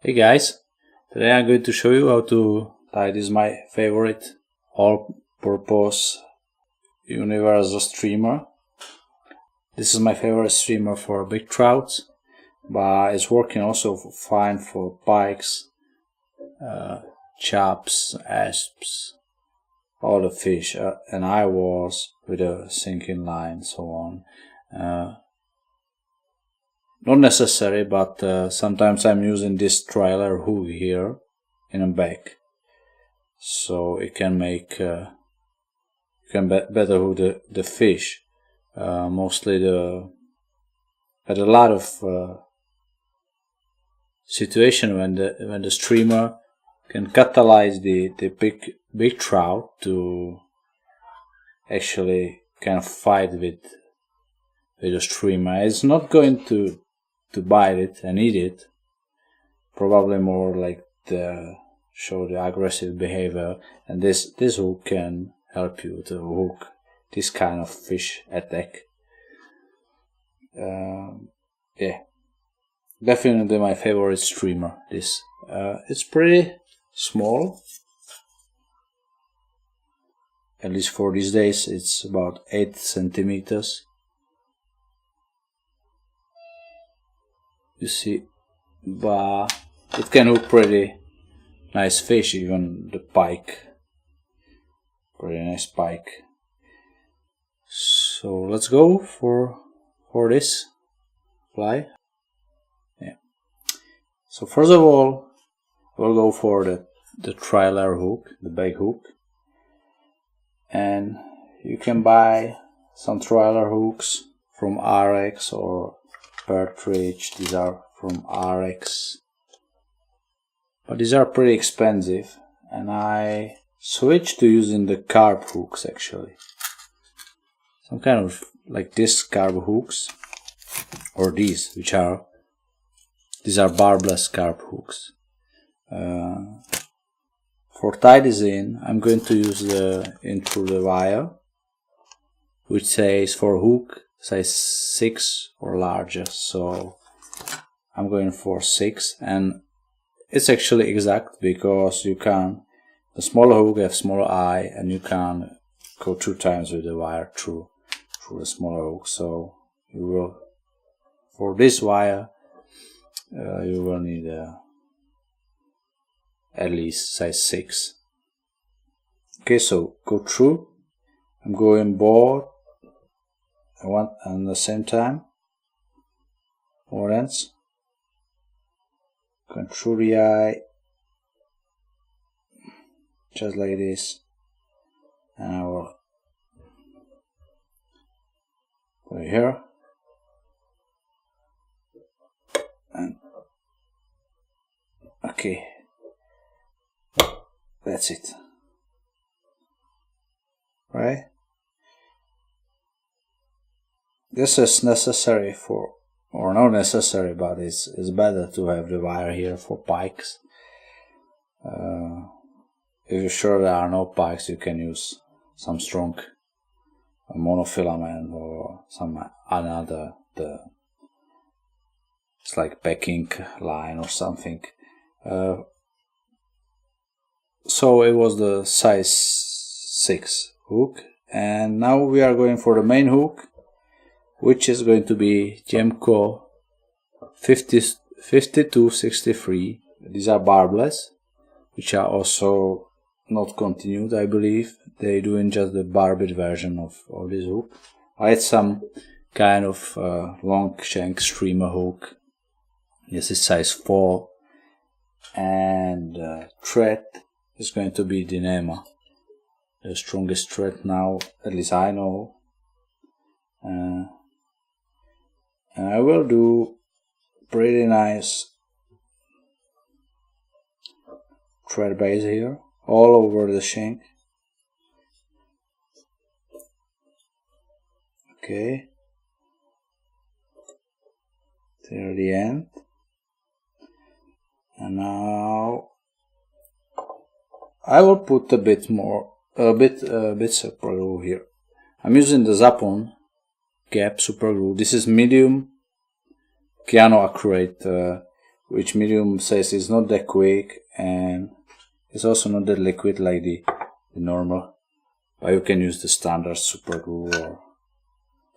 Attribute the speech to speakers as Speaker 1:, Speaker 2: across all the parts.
Speaker 1: Hey guys, today I'm going to show you how to tie this my favorite all-purpose universal streamer. This is my favorite streamer for big trouts, but it's working also fine for pikes, chops, asps, all the fish, and eyeballs with a sinking line, so on. Not necessary, but sometimes I'm using this trailer hook here in the back, so it can make you can better hook the fish. Mostly but a lot of situation when the streamer can catalyze the big trout to actually kind of fight with the streamer. It's not going to bite it and eat it, probably more like show the aggressive behavior, and this hook can help you to hook this kind of fish attack. Yeah, definitely my favorite streamer. This it's pretty small, at least for these days. It's about 8 centimeters. You see, but it can hook pretty nice fish, even the pike. Pretty nice pike. So let's go for this fly. Yeah. So first of all, we'll go for the trailer hook, the big hook, and you can buy some trailer hooks from Ahrex or Partridge. These are from Ahrex, but these are pretty expensive, and I switched to using the carp hooks actually. Some kind of like this carp hooks, or these are barbless carp hooks. For tie this in, I'm going to use the Intruder wire, which says for hook size 6 or larger, so I'm going for 6, and it's actually exact because you can, the smaller hook have smaller eye, and you can go 2 times with the wire through the smaller hook. So you will, for this wire, you will need at least size 6. Okay, so go through. I'm going both one and the same time, more ends, going through the eye, just like this, and I will go here, and okay, that's it, right? This is necessary for, or not necessary, but it's better to have the wire here for pikes. If you're sure there are no pikes, you can use some strong monofilament or some another, it's like backing line or something. So it was the size 6 hook, and now we are going for the main hook, which is going to be Tiemco 5263. These are barbless, which are also not continued, I believe. They're doing just the barbed version of this hook. I had some kind of long shank streamer hook. This is size 4, and thread is going to be Dyneema, the strongest thread now, at least I know. And I will do pretty nice thread base here, all over the shank. Okay, till the end. And now I will put a bit super glue here. I'm using the Zapon Gap super glue. This is medium Kiano accurate which medium says is not that quick, and it's also not that liquid like the normal, but you can use the standard super glue. Or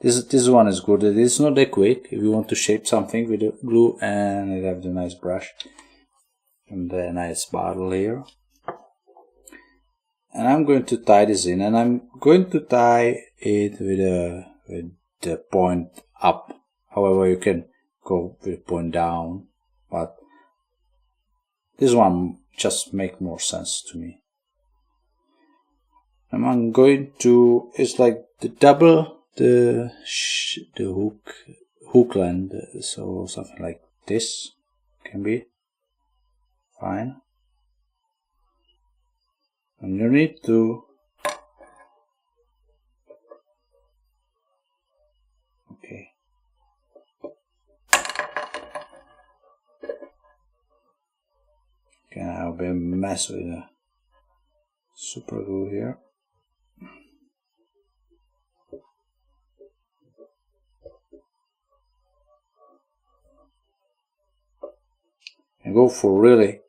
Speaker 1: this one is good. It is not that quick if you want to shape something with the glue, and it have the nice brush and the nice bottle here. And I'm going to tie this in, and I'm going to tie it with the point up. However, you can go with the point down, but this one just make more sense to me. And I'm going to, it's like the double the hook length, so something like this can be fine. And you need to I'll be a mess with the super glue here. And go for really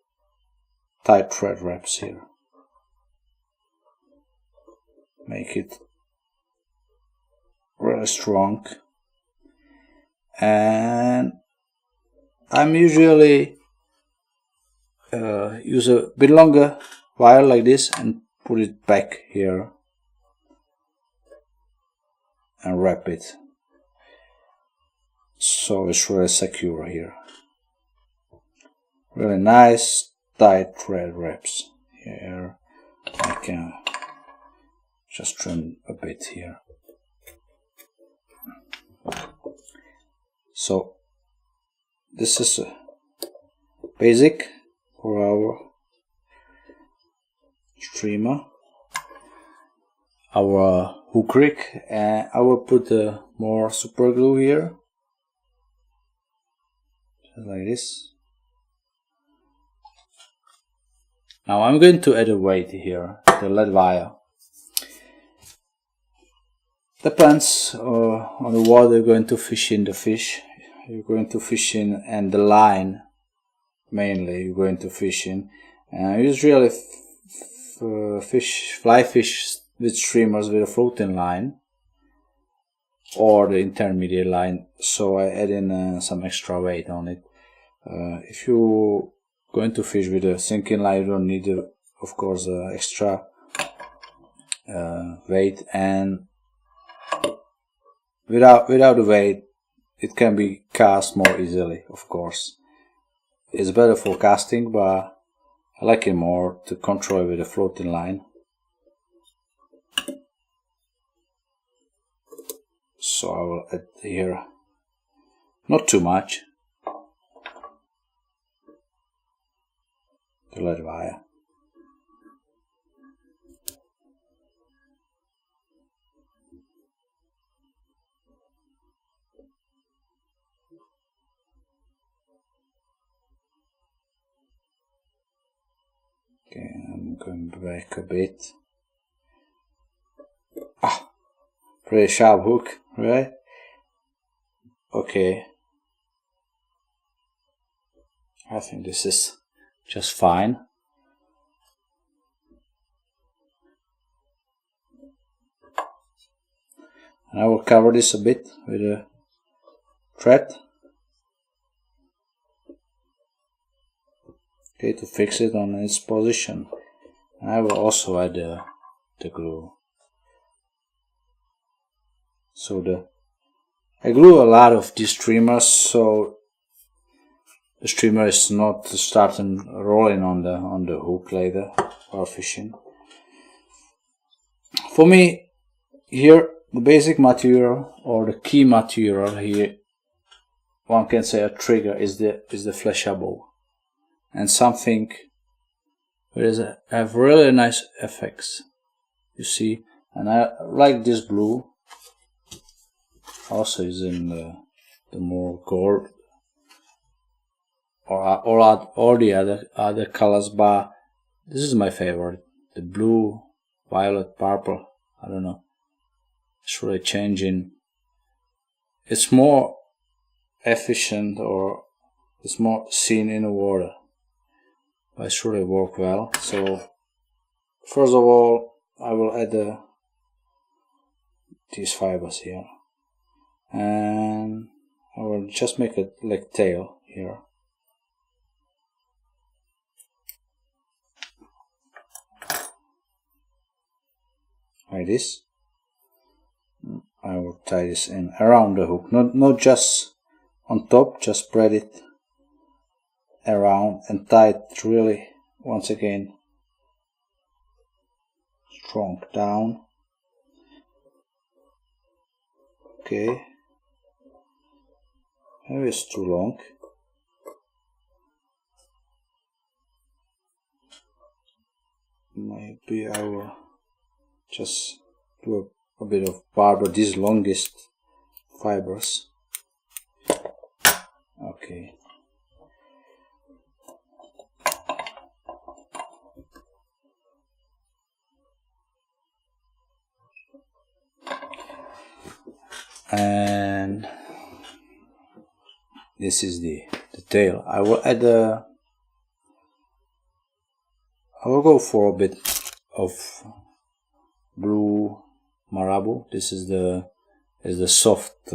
Speaker 1: tight thread wraps here. Make it really strong. And I'm usually use a bit longer wire like this and put it back here and wrap it so it's really secure here. Really nice tight thread wraps here. I can just trim a bit here. So this is a basic for our streamer, our hook rig, and I will put more super glue here, just like this. Now I'm going to add a weight here, the lead wire. Depends on the water you're going to fish in the fish. You're going to fish in, and the line mainly you're going to fish in. Usually fly fish with streamers with a floating line or the intermediate line, so I add in some extra weight on it. If you're going to fish with a sinking line, you don't need of course extra weight, and without the weight it can be cast more easily. Of course it's better for casting, but I like it more to control with a floating line. So I will add here not too much the lead wire. Okay, I'm going back a bit. Pretty sharp hook, right? Okay. I think this is just fine. And I will cover this a bit with a thread. Okay, to fix it on its position. And I will also add the glue. So I glue a lot of these streamers, so the streamer is not starting rolling on the hook later while fishing. For me, here the basic material or the key material here, one can say a trigger, is the Flashabou, and something where have really nice effects. You see, and I like this blue. Also using the more gold or the other colors, but this is my favorite. The blue, violet, purple. I don't know. It's really changing. It's more efficient, or it's more seen in the water, but it should really work well. So first of all, I will add these fibers here, and I will just make it like tail here. Like this. I will tie this in around the hook, not just on top, just spread it around and tie it really, once again, strong down. Okay, maybe it's too long. Maybe I will just do a bit of barber these longest fibers. Okay. And this is the tail. I will add I will go for a bit of blue Marabou. This is the soft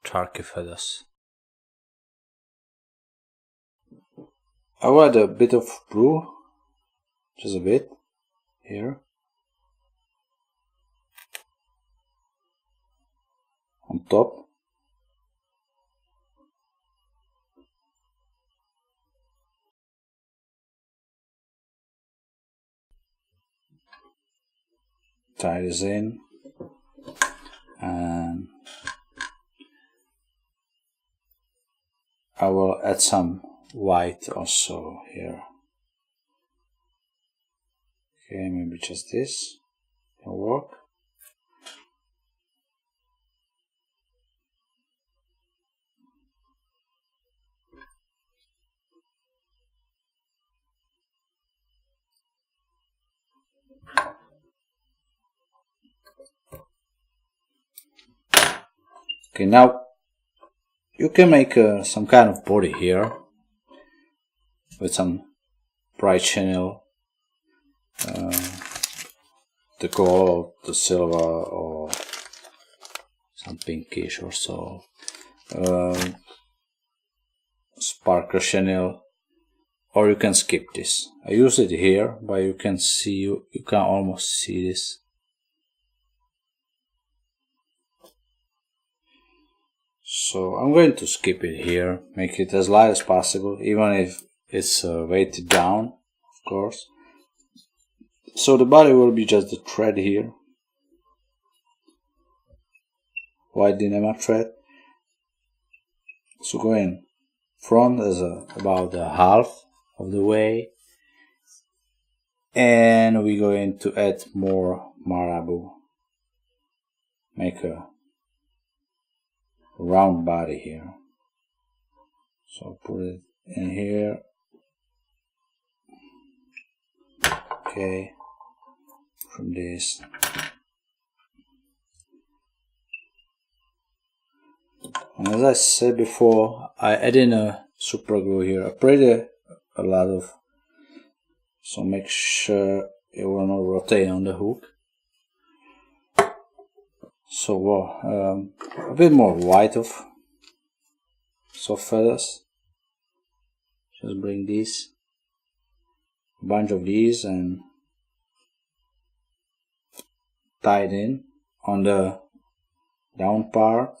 Speaker 1: turkey feathers. I will add a bit of blue, just a bit here on top. Tie this in, and I will add some white also here. Okay, maybe just this will work. Okay, now you can make some kind of body here with some bright chenille, the gold, the silver, or some pinkish or so, sparkle chenille, or you can skip this. I use it here, but you can see, you can almost see this. So I'm going to skip it here, make it as light as possible, even if it's weighted down, of course. So the body will be just the thread here, white Dyneema thread. So go in front as about half of the way, and we're going to add more Marabou, make a round body here. So put it in here. Okay, from this. And as I said before, I add in a super glue here. I sprayed a lot of, so make sure it will not rotate on the hook. So a bit more white of soft feathers. Just bring these, a bunch of these, and tie it in on the down part.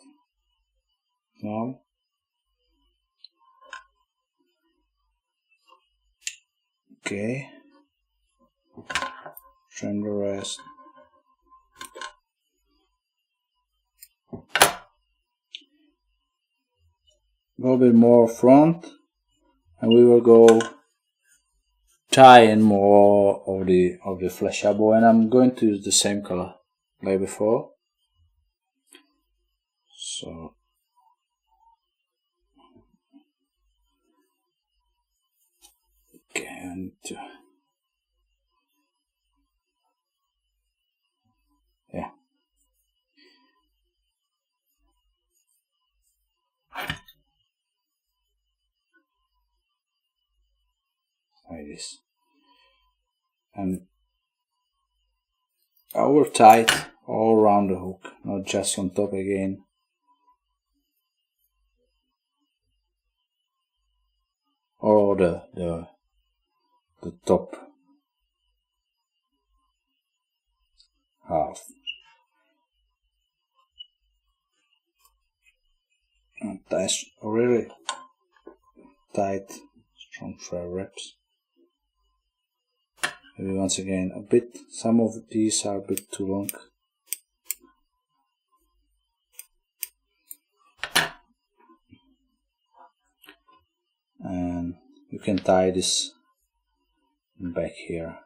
Speaker 1: Now, okay, trim the rest. Go a bit more front, and we will go tie in more of the Flashabou, and I'm going to use the same color like before. So okay, I need to, yeah. like this. And I will tie it all around the hook, not just on top again. Or the top half. And that's really tight, strong thread wraps. Maybe once again a bit, some of these are a bit too long. And you can tie this back here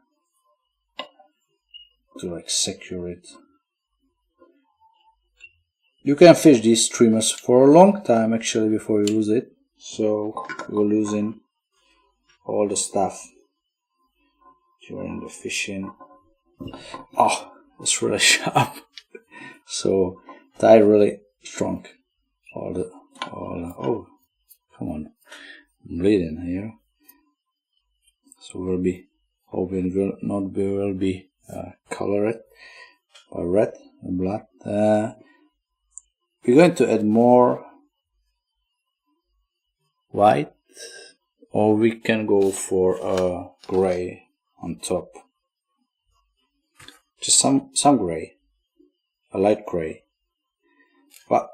Speaker 1: to like secure it. You can fish these streamers for a long time actually before you lose it, so you're losing all the stuff during the fishing. Oh, it's really sharp. So tie really strong. Oh, come on, I'm bleeding here. So will be hoping will not be will be colored or red blood. We're going to add more white, or we can go for a gray on top. Just some gray, a light gray. But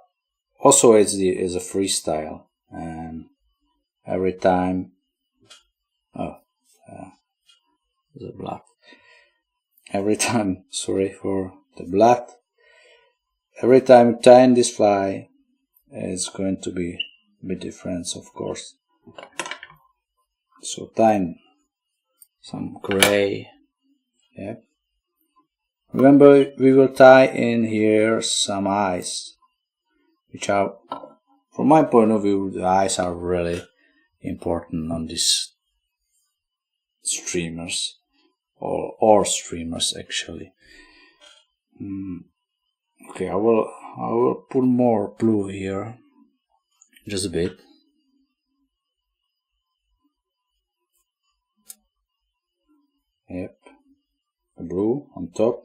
Speaker 1: also it's a freestyle, and every time the blood. Every time, sorry for the blood. Every time you tie in this fly, it's going to be a bit different, of course. So tie in some gray. Yep. Remember, we will tie in here some eyes, which are, from my point of view, the eyes are really important on these streamers, or streamers actually. Okay, I will put more blue here, just a bit. Yep, blue on top.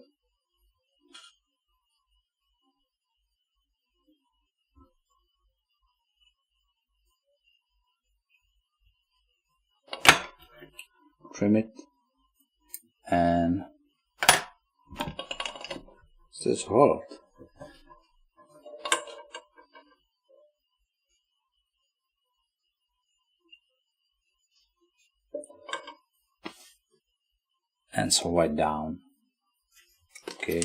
Speaker 1: Trim it, and this hard. And some white down. Okay,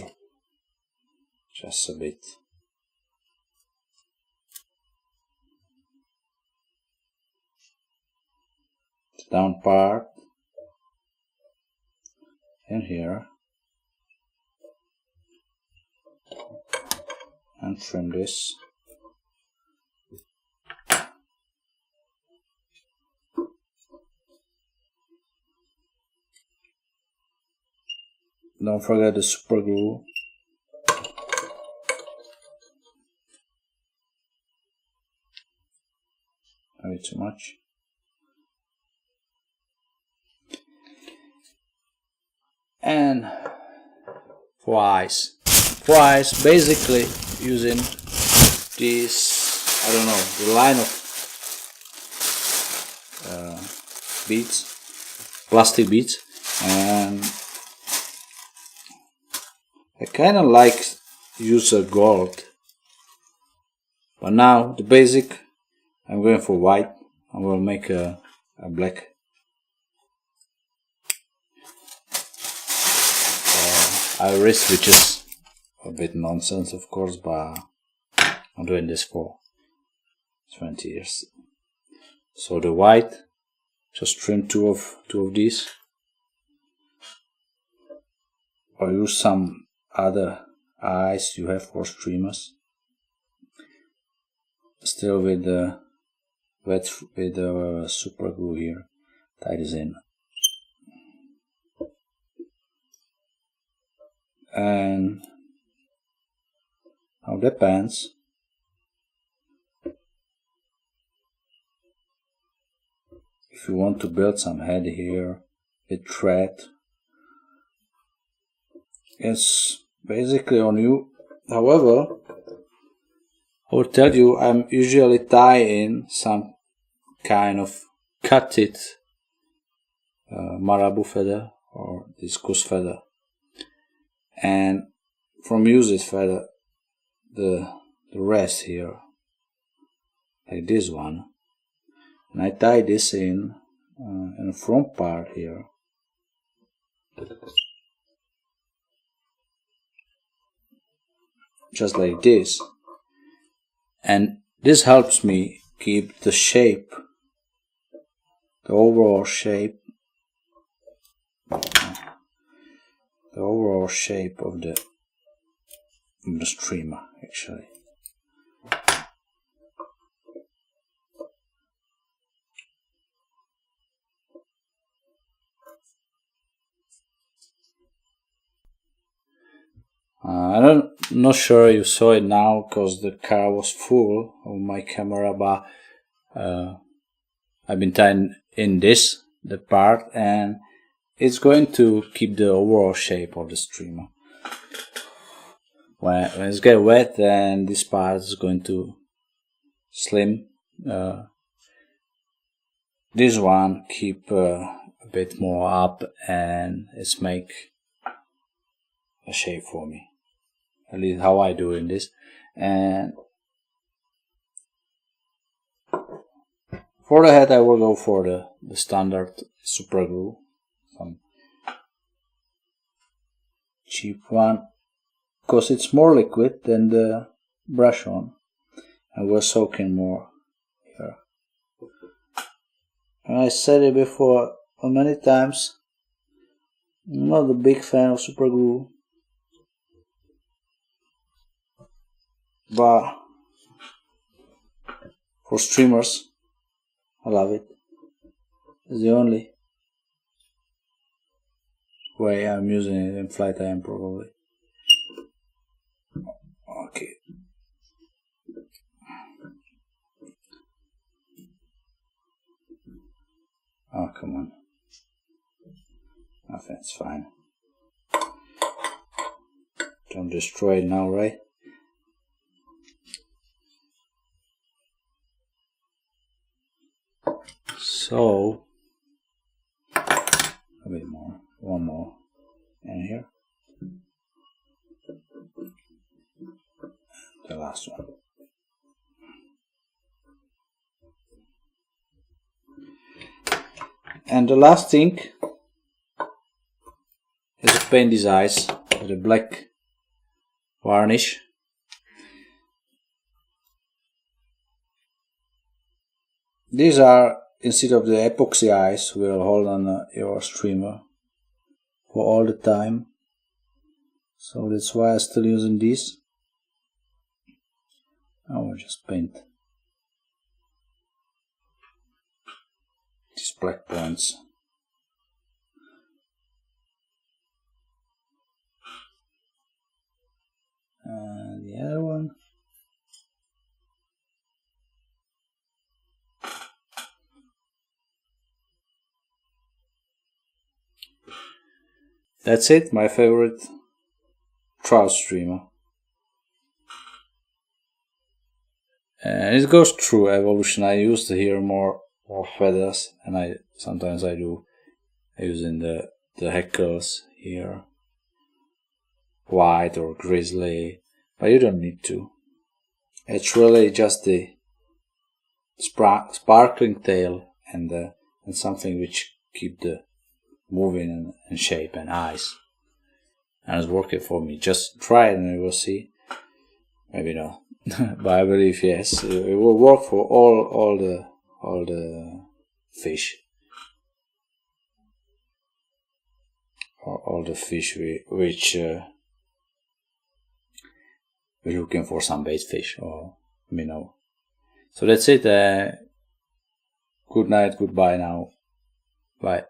Speaker 1: just a bit. The down part. And here, and trim this. Don't forget the super glue. Maybe too much. And flies, basically using this, I don't know, the line of beads, plastic beads, and I kind of like use a gold, but now the basic, I'm going for white. I will make a black. Iris, which is a bit nonsense, of course, but I'm doing this for 20 years. So the white, just trim two of these, or use some other eyes you have for streamers. Still with the super glue here, tie this in. And now depends. if you want to build some head here with thread, it's basically on you. However, I will tell you, I'm usually tie in some kind of cutted Marabou feather or discus feather, and from used feather the rest here, like this one, and I tie this in the front part here. Just like this, and this helps me keep the shape, the overall shape of the streamer, actually. I'm not sure you saw it now because the car was full of my camera, but I've been tying in the part, and it's going to keep the overall shape of the streamer. When it's get wet, then this part is going to slim. This one keep a bit more up, and it's make a shape for me. At least how I do in this. And for the head, I will go for the standard super glue, some cheap one, because it's more liquid than the brush on, and we're soaking more here. And I said it before many times, I'm not a big fan of super glue, but for streamers I love it. It's the only way I'm using it in flight time, probably. Okay. Oh, come on. Nothing, it's fine. Don't destroy it now, right? So, a bit more, one more, and here, the last one. And the last thing is to paint these eyes with a black varnish. These are, instead of the epoxy eyes, will hold on your streamer for all the time. So that's why I'm still using these. I will just paint these black points. And the other one. That's it, my favorite trout streamer. And it goes through evolution. I used here more feathers, and sometimes I using the Hackles here, white or grizzly, but you don't need to. It's really just the sparkling tail and something which keep the moving and shape and eyes, and it's working for me. Just try it and you will see. Maybe not, but I believe yes, it will work for all the fish, or all the fish which we're looking for some bait fish or minnow. So that's it. Good night, goodbye now, bye.